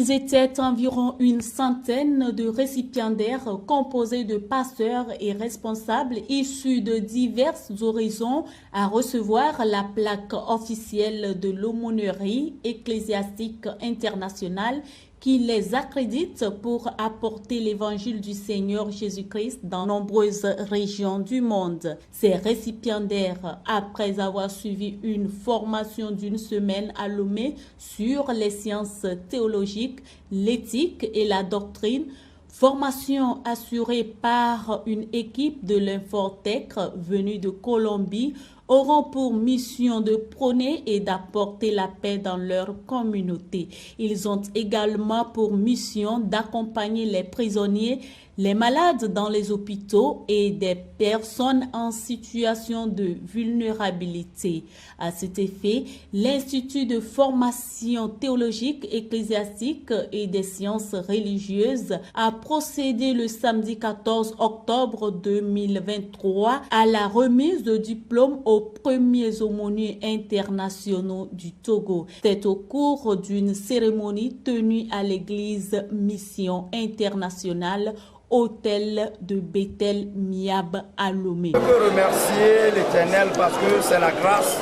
Ils étaient environ une centaine de récipiendaires composés de pasteurs et responsables issus de divers horizons à recevoir la plaque officielle de l'aumônerie ecclésiastique internationale qui les accrédite pour apporter l'évangile du Seigneur Jésus-Christ dans nombreuses régions du monde. Ces récipiendaires, après avoir suivi une formation d'une semaine à Lomé sur les sciences théologiques, l'éthique et la doctrine, formation assurée par une équipe de l'Infortec venue de Colombie, auront pour mission de prôner et d'apporter la paix dans leur communauté. Ils ont également pour mission d'accompagner les prisonniers, les malades dans les hôpitaux et des personnes en situation de vulnérabilité. À cet effet, l'Institut de formation théologique ecclésiastique et des sciences religieuses a procédé le samedi 14 octobre 2023 à la remise de diplômes aux premiers aumôniers internationaux du Togo. C'est au cours d'une cérémonie tenue à l'église Mission Internationale Hôtel de Bethel Miab à Lomé. Je peux remercier l'Éternel parce que c'est la grâce.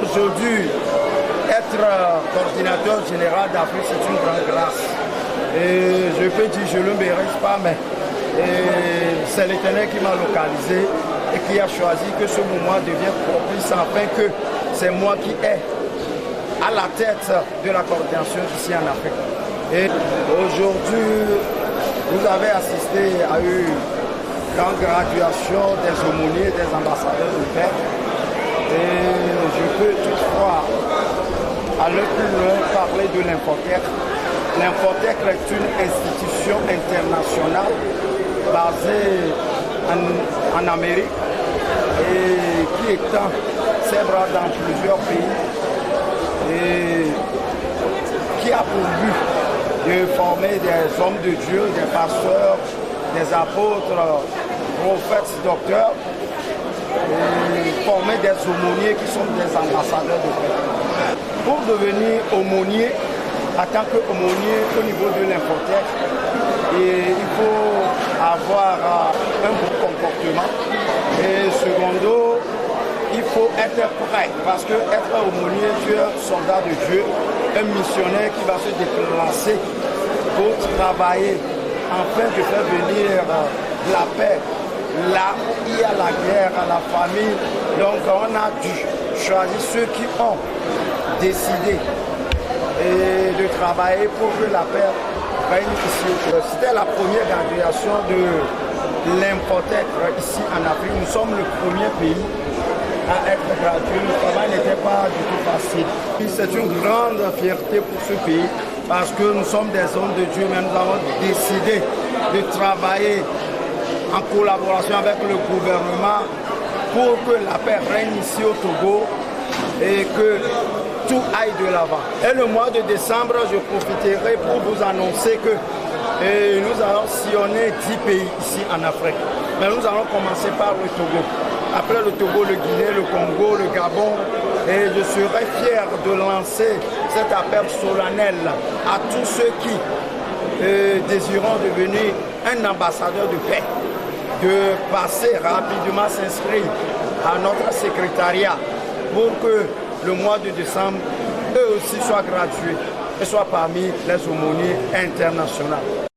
Aujourd'hui, être coordinateur général d'Afrique, c'est une grande grâce. Et je peux dire, je ne le mérite pas, mais c'est l'Éternel qui m'a localisé et qui a choisi que ce moment devienne propice afin que c'est moi qui ai à la tête de la coordination ici en Afrique. Et aujourd'hui, vous avez assisté à une grande graduation des aumôniers, des ambassadeurs de paix. Et je peux toutefois aller plus loin parler de l'Infortec. L'Infortec est une institution internationale basée en Amérique et qui étend ses bras dans plusieurs pays et qui a pour but de former des hommes de Dieu, des pasteurs, des apôtres, prophètes, docteurs, et former des aumôniers qui sont des ambassadeurs de paix. Pour devenir aumônier, en tant qu'aumônier au niveau de l'Infortec, il faut avoir un bon comportement et secondo, il faut être prêt parce que être aumônier, tu es un soldat de Dieu, un missionnaire qui va se déplacer pour travailler afin de faire venir la paix là où il y a la guerre, à la famille. Donc on a dû choisir ceux qui ont décidé de travailler pour que la paix règne ici. C'était la première graduation de l'Infortec ici en Afrique. Nous sommes le premier pays à être gratuit. Le travail n'était pas du tout facile. C'est une grande fierté pour ce pays parce que nous sommes des hommes de Dieu, mais nous avons décidé de travailler en collaboration avec le gouvernement pour que la paix règne ici au Togo et que tout aille de l'avant. Et le mois de décembre, je profiterai pour vous annoncer que nous allons sillonner 10 pays ici en Afrique. Mais nous allons commencer par le Togo. Après le Togo, le Guinée, le Congo, le Gabon. Et je serai fier de lancer cet appel solennel à tous ceux qui désireront devenir un ambassadeur de paix, de passer rapidement, s'inscrire à notre secrétariat pour que le mois de décembre, eux aussi soient gradués et soient parmi les aumôniers internationaux.